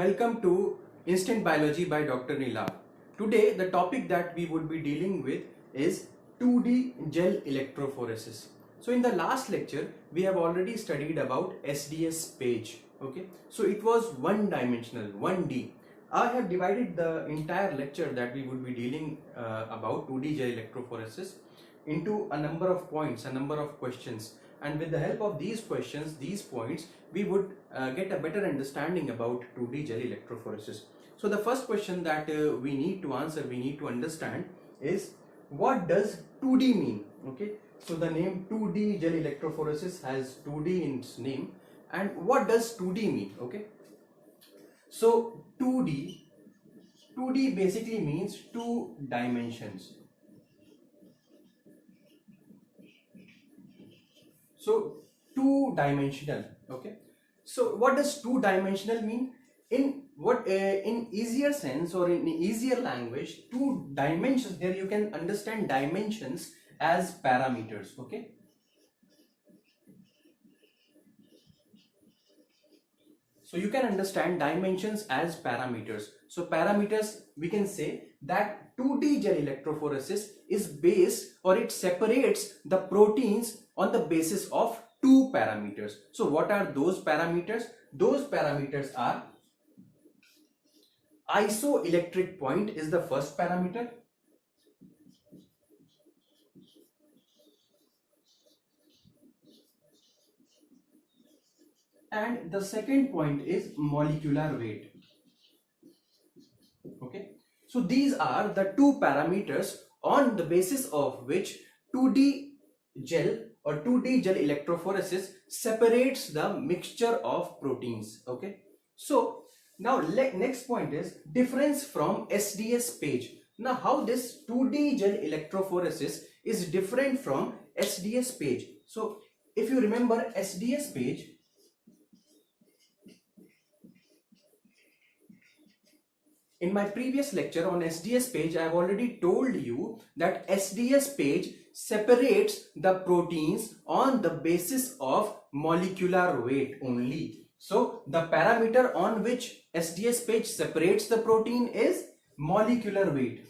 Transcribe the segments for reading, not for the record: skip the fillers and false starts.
welcome to Instant Biology by Dr. Neela. Today the topic that we would be dealing with is 2D gel electrophoresis. So in the last lecture we have already studied about SDS page. Okay, so it was one dimensional, 1D. I have divided the entire lecture that we would be dealing about 2D gel electrophoresis into a number of points, a number of questions, and with the help of these questions, these points, we would get a better understanding about 2D gel electrophoresis. So the first question that we need to answer, we need to understand is, what does 2D mean? Okay, so the name 2D gel electrophoresis has 2D in its name, and what does 2D mean? Okay, so 2D basically means two dimensions. So two-dimensional. Okay, so what does two-dimensional mean? In easier sense or in easier language, two dimensions, there you can understand dimensions as parameters. Okay, so you can understand dimensions as parameters. So parameters, we can say that 2D gel electrophoresis is based, or it separates the proteins on the basis of two parameters. So what are those parameters? Those parameters are isoelectric point is the first parameter. And the second point is molecular weight. Okay, so these are the two parameters on the basis of which 2D gel or 2D gel electrophoresis separates the mixture of proteins. Okay, so now next point is difference from SDS page. Now how this 2D gel electrophoresis is different from SDS page? So if you remember SDS page, in my previous lecture on SDS page, I have already told you that SDS page separates the proteins on the basis of molecular weight only. So the parameter on which SDS page separates the protein is molecular weight.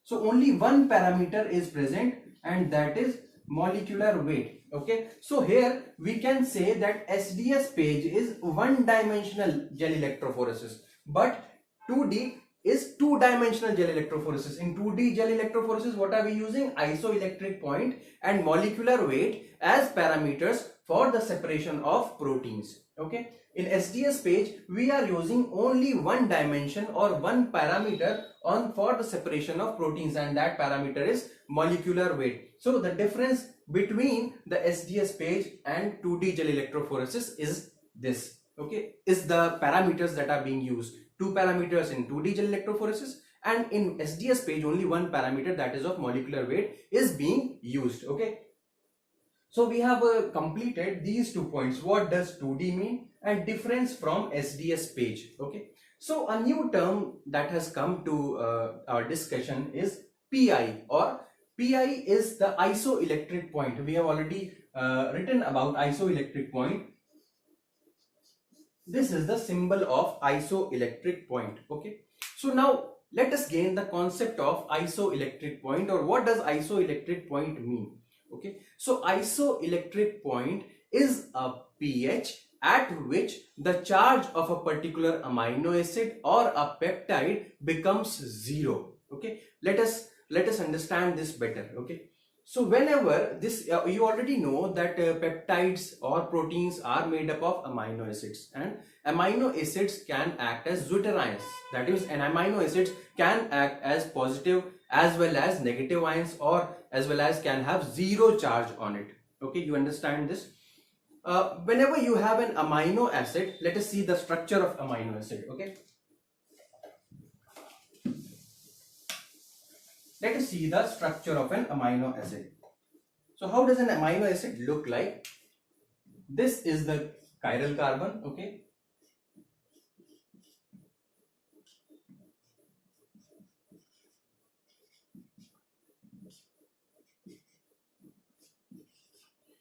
So only one parameter is present, and that is molecular weight. Okay, so here we can say that SDS page is one-dimensional gel electrophoresis, but 2D is two-dimensional gel electrophoresis. In 2D gel electrophoresis, what are we using? Isoelectric point and molecular weight as parameters for the separation of proteins. Okay, in SDS page we are using only one dimension or one parameter on for the separation of proteins, and that parameter is molecular weight. So the difference between the SDS page and 2D gel electrophoresis is this. Okay, is the parameters that are being used. Two parameters in 2D gel electrophoresis, and in SDS page only one parameter, that is of molecular weight, is being used. Okay, so we have completed these 2 points. What does 2D mean and difference from SDS page? Okay, so a new term that has come to our discussion is PI, or PI is the isoelectric point. We have already written about isoelectric point. This is the symbol of isoelectric point. Okay, so now let us gain the concept of isoelectric point, or what does isoelectric point mean. Okay, so isoelectric point is a pH at which the charge of a particular amino acid or a peptide becomes zero. Okay, let us understand this better. Okay, so whenever this you already know that peptides or proteins are made up of amino acids, and amino acids can act as deuterions. That is, an amino acids can act as positive as well as negative ions, or as well as can have zero charge on it. Okay, you understand this? Whenever you have an amino acid, let us see the structure of amino acid. Okay, let us see the structure of an amino acid. So how does an amino acid look like? This is the chiral carbon. Okay,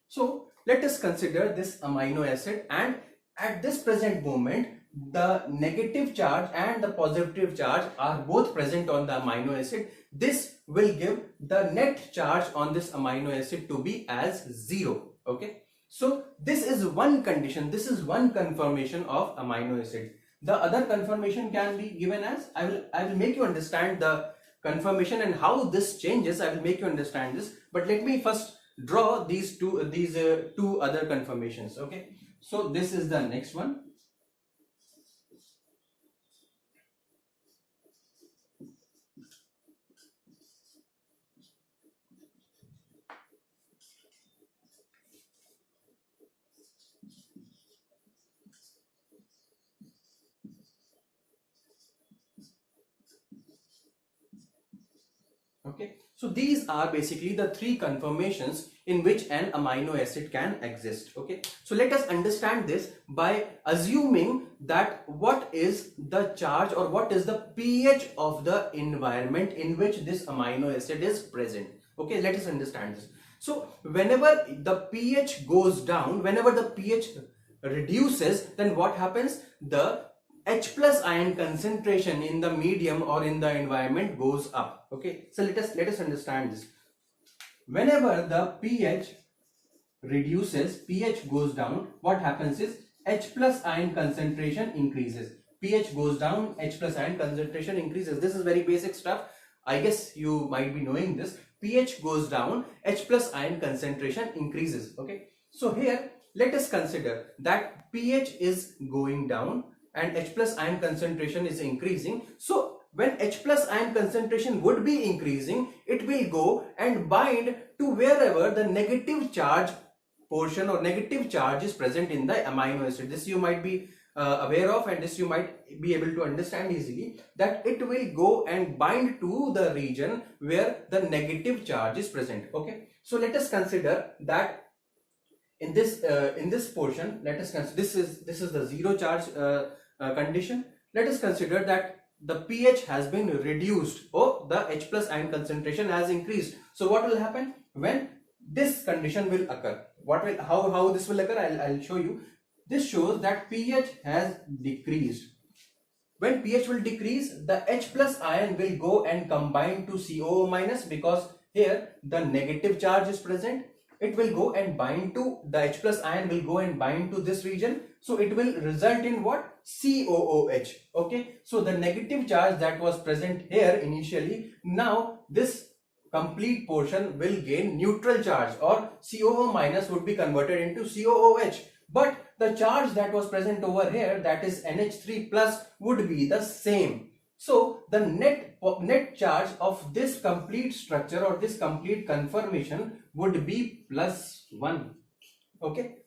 so let us consider this amino acid, and at this present moment the negative charge and the positive charge are both present on the amino acid, this will give the net charge on this amino acid to be as 0. Okay, so this is one condition, this is one conformation of amino acid. The other conformation can be given as, I will make you understand the conformation and how this changes. I will make you understand this, but let me first draw these two other conformations. Okay, so this is the next one. Okay, so these are basically the three conformations in which an amino acid can exist. Okay, so let us understand this by assuming that what is the charge or what is the pH of the environment in which this amino acid is present. Okay, let us understand this. So whenever the pH goes down, whenever the pH reduces, then what happens? The H plus ion concentration in the medium or in the environment goes up. Okay, so let us understand this. Whenever the pH reduces, pH goes down, what happens is H plus ion concentration increases. pH goes down, H plus ion concentration increases. This is very basic stuff. I guess you might be knowing this. pH goes down, H plus ion concentration increases. Okay, so here let us consider that pH is going down and H plus ion concentration is increasing. So when H plus ion concentration would be increasing, it will go and bind to wherever the negative charge portion or negative charge is present in the amino acid. This you might be aware of, and this you might be able to understand easily, that it will go and bind to the region where the negative charge is present. Okay, so let us consider that in this portion, let us consider this is the zero charge condition. Let us consider that the pH has been reduced or the H plus ion concentration has increased. So what will happen when this condition will occur? How this will occur? I'll show you. This shows that pH has decreased. When pH will decrease, the H plus ion will go and combine to COO minus, because here the negative charge is present. It will go and bind to, the H plus ion will go and bind to this region. So it will result in what? COOH. Okay, so the negative charge that was present here initially, now this complete portion will gain neutral charge, or COO minus would be converted into COOH. But the charge that was present over here, that is NH3 plus, would be the same. So the net charge of this complete structure or this complete conformation would be +1. Okay,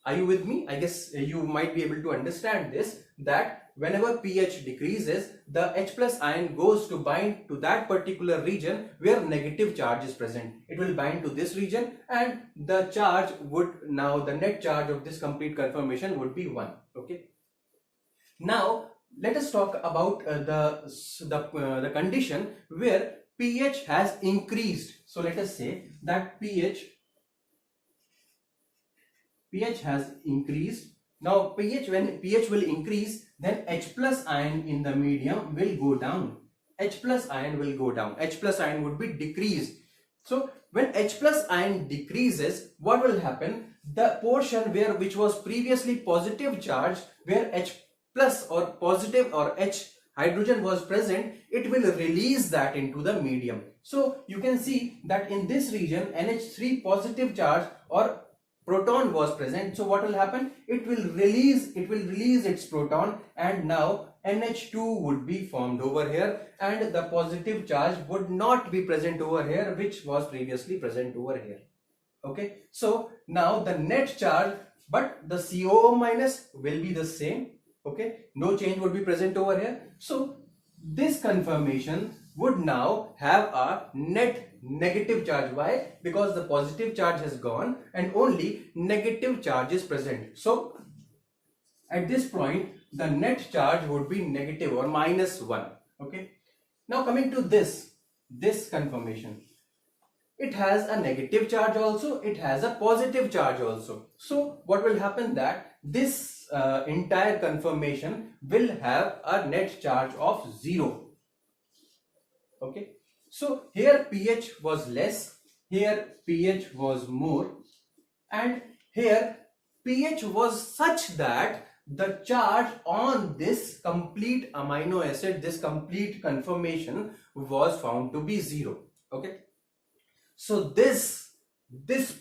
are you with me? I guess you might be able to understand this, that whenever pH decreases, the H plus ion goes to bind to that particular region where negative charge is present. It will bind to this region, and the charge would, now the net charge of this complete conformation would be 1. Okay, now let us talk about the condition where pH has increased. So let us say that pH has increased. Now when pH will increase, then H plus ion in the medium will go down. H plus ion will go down. H plus ion would be decreased. So when H plus ion decreases, what will happen? The portion which was previously positive charge, where H plus or positive or H hydrogen was present, it will release that into the medium. So you can see that in this region NH3 positive charge or proton was present. So what will happen? It will release its proton, and now NH2 would be formed over here, and the positive charge would not be present over here, which was previously present over here. Okay, so now the net charge, but the COO minus will be the same. Okay, no change would be present over here. So this conformation would now have a net negative charge. Why? Because the positive charge has gone and only negative charge is present. So at this point the net charge would be negative or -1. Okay, now coming to this conformation, it has a negative charge also, it has a positive charge also. So what will happen, that this this entire conformation will have a net charge of 0. Okay, so here pH was less, here pH was more, and here pH was such that the charge on this complete amino acid, this complete conformation was found to be 0. Okay, so this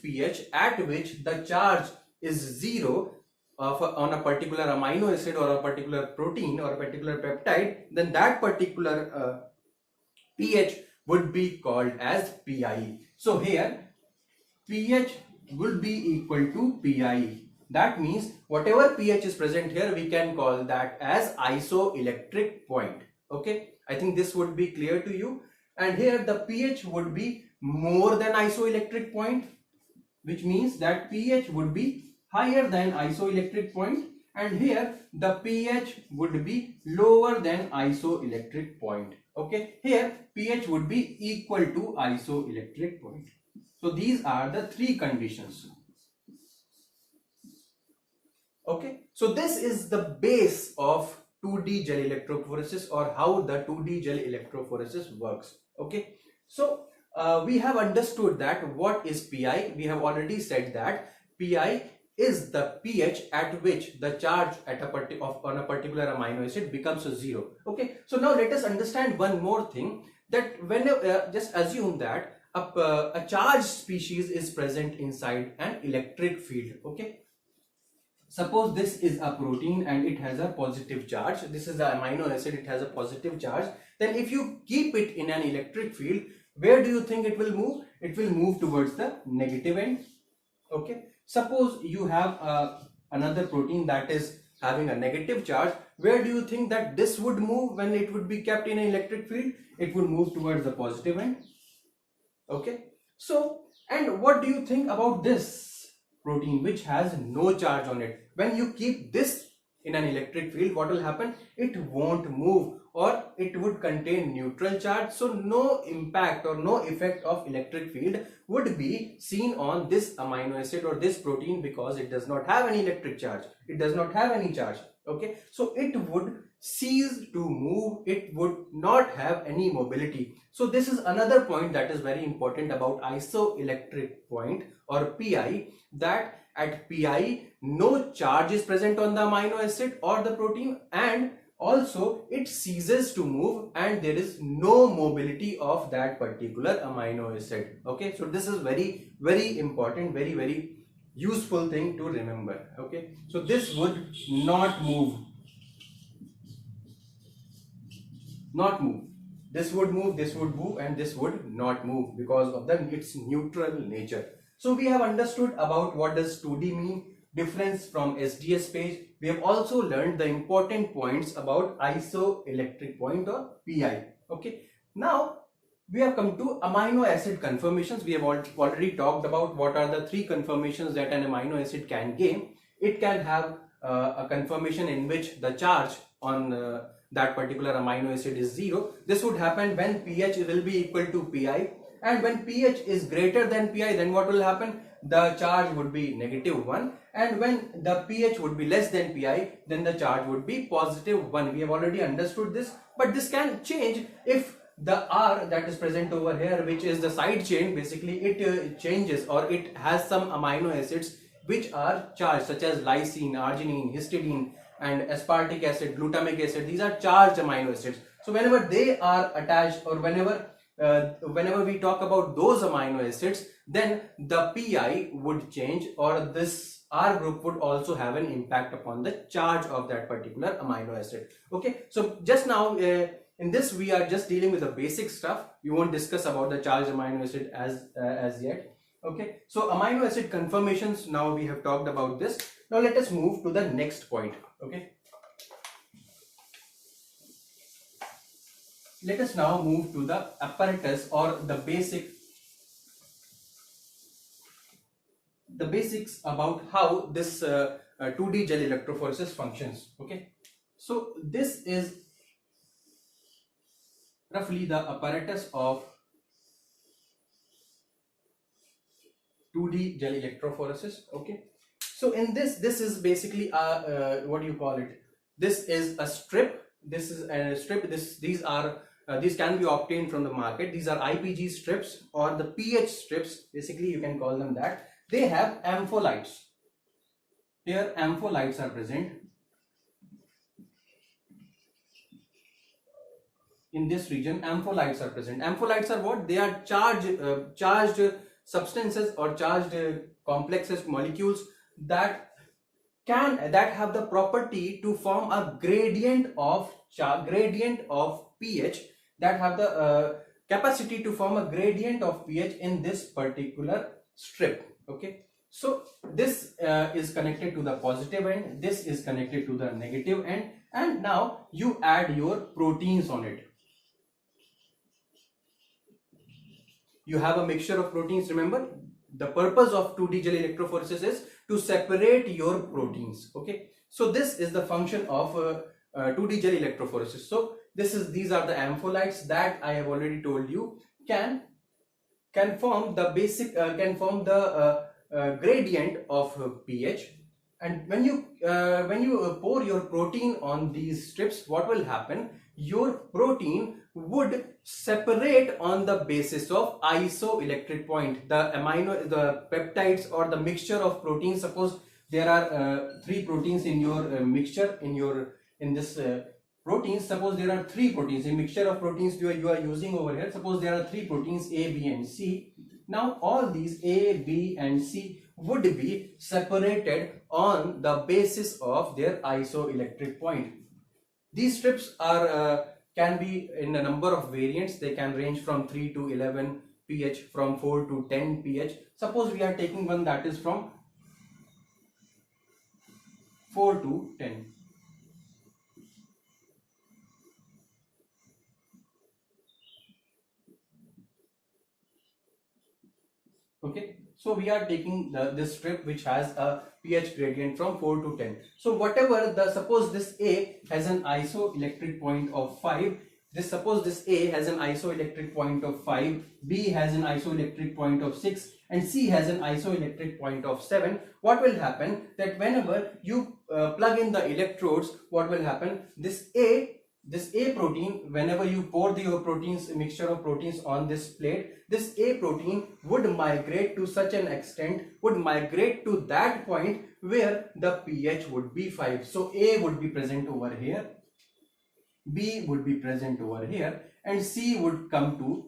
pH at which the charge is 0 on a particular amino acid or a particular protein or a particular peptide, then that particular pH would be called as PI. So here pH will be equal to PI. That means whatever pH is present here, we can call that as isoelectric point. Okay, I think this would be clear to you. And here the pH would be more than isoelectric point, which means that pH would be higher than isoelectric point, and here the pH would be lower than isoelectric point. Okay, here pH would be equal to isoelectric point. So these are the three conditions. Okay, so this is the base of 2D gel electrophoresis, or how the 2D gel electrophoresis works. Okay, so we have understood that what is PI. We have already said that PI is the pH at which the charge at on a particular amino acid becomes 0. Okay, so now let us understand one more thing, that when just assume that a charged species is present inside an electric field. Okay, suppose this is a protein and it has a positive charge. This is the amino acid, it has a positive charge. Then if you keep it in an electric field, where do you think it will move? It will move towards the negative end. Okay, suppose you have another protein that is having a negative charge. Where do you think that this would move when it would be kept in an electric field? It would move towards the positive end. Okay, so and what do you think about this protein which has no charge on it? When you keep this in an electric field, what will happen? It won't move, or it would contain neutral charge, so no impact or no effect of electric field would be seen on this amino acid or this protein, because it does not have any electric charge, it does not have any charge. Okay, so it would cease to move, it would not have any mobility. So this is another point that is very important about isoelectric point or PI, that at PI no charge is present on the amino acid or the protein, and also it ceases to move and there is no mobility of that particular amino acid. Okay, so this is very important, very useful thing to remember. Okay, so this would not move, this would move, this would move, and this would not move because of its neutral nature. So we have understood about what does 2D mean, difference from SDS page. We have also learned the important points about isoelectric point or PI. Okay, now we have come to amino acid conformations. We have already talked about what are the three conformations that an amino acid can gain. It can have a conformation in which the charge on that particular amino acid is 0. This would happen when pH will be equal to PI, and when pH is greater than PI, then what will happen? The charge would be -1, and when the pH would be less than PI, then the charge would be +1. We have already understood this, but this can change if the R that is present over here, which is the side chain, basically it changes, or it has some amino acids which are charged, such as lysine, arginine, histidine, and aspartic acid, glutamic acid. These are charged amino acids. So whenever they are attached, or whenever we talk about those amino acids, then the PI would change, or this R group would also have an impact upon the charge of that particular amino acid. Okay, so just now in this we are just dealing with the basic stuff. We won't discuss about the charged amino acid as yet. Okay, so amino acid conformations, now we have talked about this. Now let us move to the next point. Okay, let us now move to the apparatus, or the basics about how this 2D gel electrophoresis functions. Okay, so this is roughly the apparatus of 2D gel electrophoresis. Okay, So in this is basically what do you call it? This is a strip. This is a strip. These can be obtained from the market. These are IPG strips or the pH strips. Basically, you can call them that. They have ampholites. Here, ampholites are present. In this region, ampholites are present. Ampholites are what? They are charged substances or charged complexes, molecules that have the property to form a gradient of pH, that have the capacity to form a gradient of pH in this particular strip. Okay, so this is connected to the positive end, this is connected to the negative end, and now you add your proteins on it. You have a mixture of proteins. Remember, the purpose of 2D gel electrophoresis is to separate your proteins. Okay, so this is the function of 2D gel electrophoresis. So these are the ampholites that I have already told you can form the basic gradient of pH. And when you pour your protein on these strips, what will happen? Your protein would separate on the basis of isoelectric point. The peptides or the mixture of proteins. Suppose there are 3 proteins in your mixture in this proteins. Suppose there are 3 proteins, a mixture of proteins you are using over here. Suppose there are 3 proteins A, B, and C. Now all these A, B, and C would be separated on the basis of their isoelectric point. These strips are can be in a number of variants. They can range from 3 to 11 pH, from 4 to 10 pH. Suppose we are taking one that is from 4 to 10. Okay, so we are taking this strip which has a pH gradient from 4 to 10. So whatever suppose this A has an isoelectric point of 5. Suppose this A has an isoelectric point of 5, B has an isoelectric point of 6, and C has an isoelectric point of 7. What will happen? That whenever you plug in the electrodes, what will happen? This A protein, whenever you pour your proteins, mixture of proteins on this plate, this A protein would migrate to such an extent, would migrate to that point where the pH would be 5. So A would be present over here, B would be present over here, and C would come to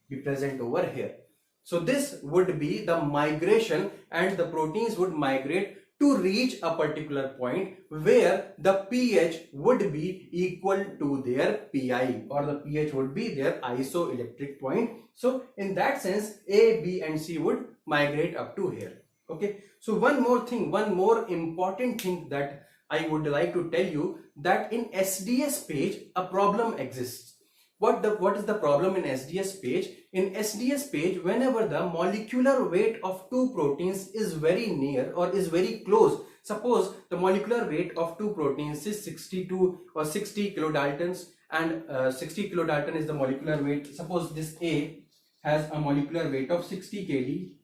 be present over here. So this would be the migration, and the proteins would migrate to reach a particular point where the pH would be equal to their PI, or the pH would be their isoelectric point. So in that sense, A, B, and C would migrate up to here. Okay, so one more important thing that I would like to tell you, that in SDS page a problem exists. What is the problem in SDS page? In SDS page, whenever the molecular weight of 2 proteins is very near or is very close, suppose the molecular weight of 2 proteins is 62 or 60 kilodaltons, and 60 kilodalton is the molecular weight. Suppose this A has a molecular weight of 60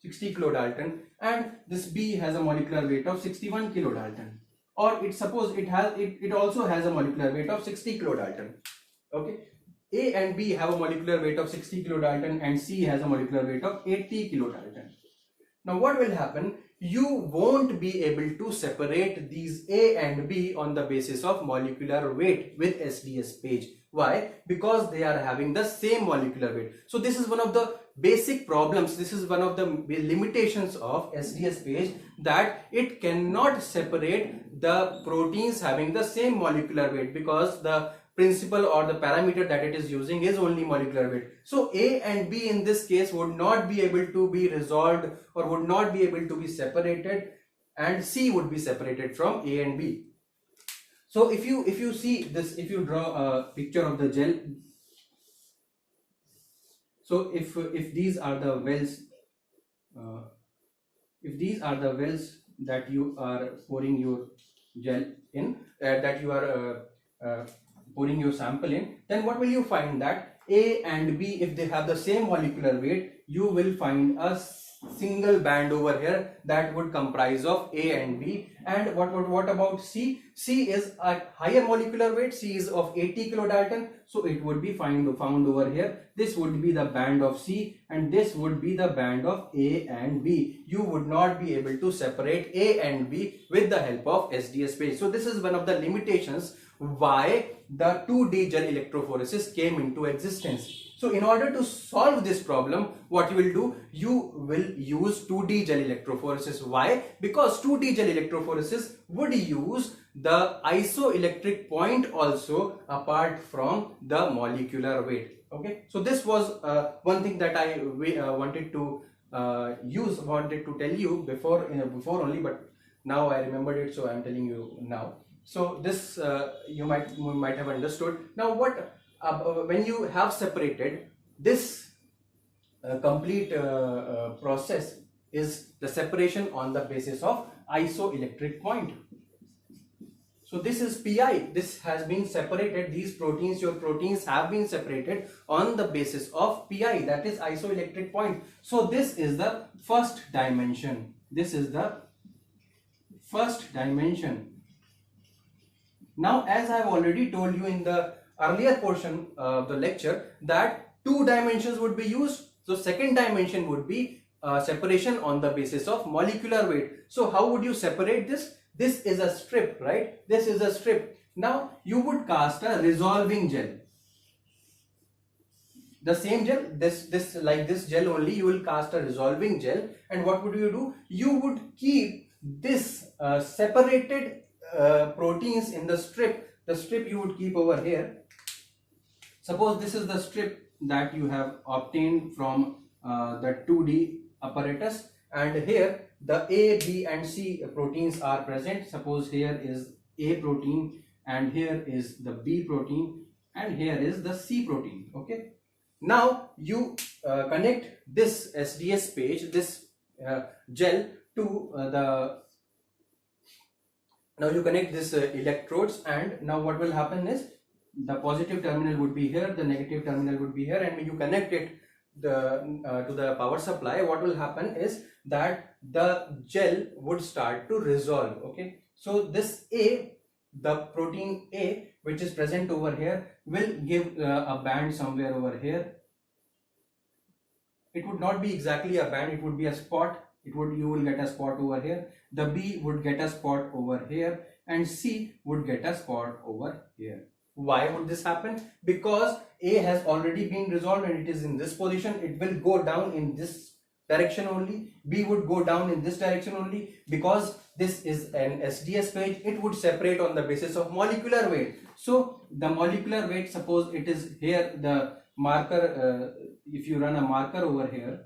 kilodalton, and this B has a molecular weight of 61 kilodalton, or it also has a molecular weight of 60 kilodalton. Okay, A and B have a molecular weight of 60 kilodalton and C has a molecular weight of 80 kilodalton. Now what will happen? You won't be able to separate these A and B on the basis of molecular weight with SDS page. Why? Because they are having the same molecular weight. So this is one of the basic problems. This is one of the limitations of SDS page, that it cannot separate the proteins having the same molecular weight, because the principle or the parameter that it is using is only molecular weight. So A and B in this case would not be able to be resolved or would not be able to be separated, and C would be separated from A and B. So if you see this, if you draw a picture of the gel, so if these are the wells, that you are pouring your gel in, that you are pouring your sample in, then what will you find? That A and B, if they have the same molecular weight, you will find a single band over here that would comprise of A and B. And what about C? C is a higher molecular weight. C is of 80 kilodalton, so it would be found over here. This would be the band of C and this would be the band of A and B. You would not be able to separate A and B with the help of SDS page. So this is one of the limitations why the 2D gel electrophoresis came into existence. So in order to solve this problem, what you will do, you will use 2D gel electrophoresis. Why? Because 2D gel electrophoresis would use the isoelectric point also apart from the molecular weight. Okay, so this was one thing that I wanted to tell you before only, but now I remembered it, so I am telling you now. So this you might have understood. Now what? When you have separated this complete process is the separation on the basis of isoelectric point. So this is PI. This has been separated. These proteins, your proteins have been separated on the basis of PI, that is isoelectric point. So this is the first dimension. This is the first dimension. Now, as I have already told you in the earlier portion of the lecture that 2 dimensions would be used. So second dimension would be separation on the basis of molecular weight. So how would you separate this? This is a strip, right? This is a strip. Now you would cast a resolving gel. The same gel, like this gel only, you will cast a resolving gel. And what would you do? You would keep this separated proteins in the strip. The strip you would keep over here. Suppose this is the strip that you have obtained from the 2D apparatus, and here the A, B and C proteins are present. Suppose here is A protein and here is the B protein and here is the C protein. Okay. Now you connect this SDS page, this gel to now you connect this electrodes, and now what will happen is the positive terminal would be here, the negative terminal would be here, and when you connect it to the power supply, what will happen is that the gel would start to resolve. Okay, so this A, the protein A which is present over here, will give a band somewhere over here. It would not be exactly a band, it would be a spot. You will get a spot over here. The B would get a spot over here and C would get a spot over here. Why would this happen? Because A has already been resolved and it is in this position. It will go down in this direction only. B would go down in this direction only. Because this is an SDS page, it would separate on the basis of molecular weight. So the molecular weight, suppose it is here, the marker, if you run a marker over here,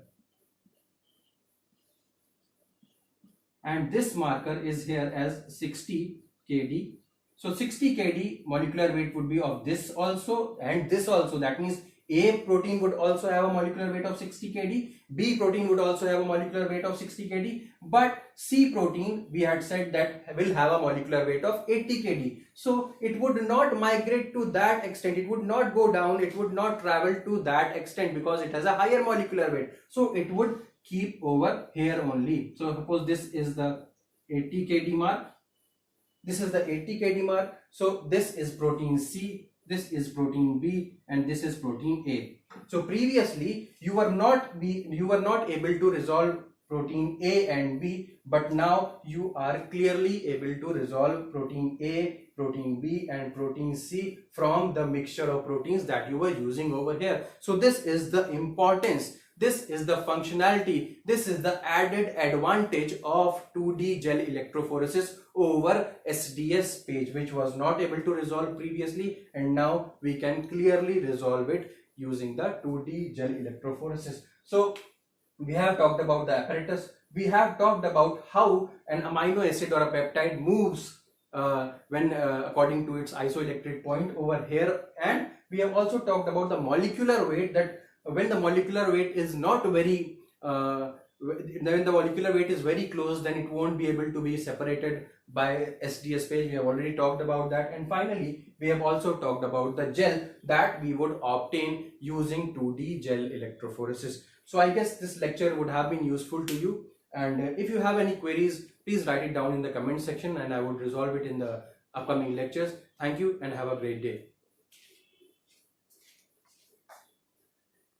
and this marker is here as 60 kd. So 60 kd molecular weight would be of this also and this also. That means A protein would also have a molecular weight of 60 kd, B protein would also have a molecular weight of 60 kd, but C protein, we had said that will have a molecular weight of 80 kd. So it would not migrate to that extent, it would not go down, it would not travel to that extent because it has a higher molecular weight. So it would keep over here only. So suppose this is the 80 kd mark, this is the 80 kd mark. So this is protein C, this is protein B, and this is protein A. So previously you were not able to resolve protein A and B, but now you are clearly able to resolve protein A, protein B and protein C from the mixture of proteins that you were using over here. So this is the importance, this is the functionality, this is the added advantage of 2D gel electrophoresis over SDS page, which was not able to resolve previously, and now we can clearly resolve it using the 2D gel electrophoresis. So we have talked about the apparatus, we have talked about how an amino acid or a peptide moves when according to its isoelectric point over here, and we have also talked about the molecular weight, that when the molecular weight is not very when the molecular weight is very close, then it won't be able to be separated by SDS page. We have already talked about that. And finally we have also talked about the gel that we would obtain using 2D gel electrophoresis. So I guess this lecture would have been useful to you, and if you have any queries, please write it down in the comment section and I would resolve it in the upcoming lectures. Thank you and have a great day.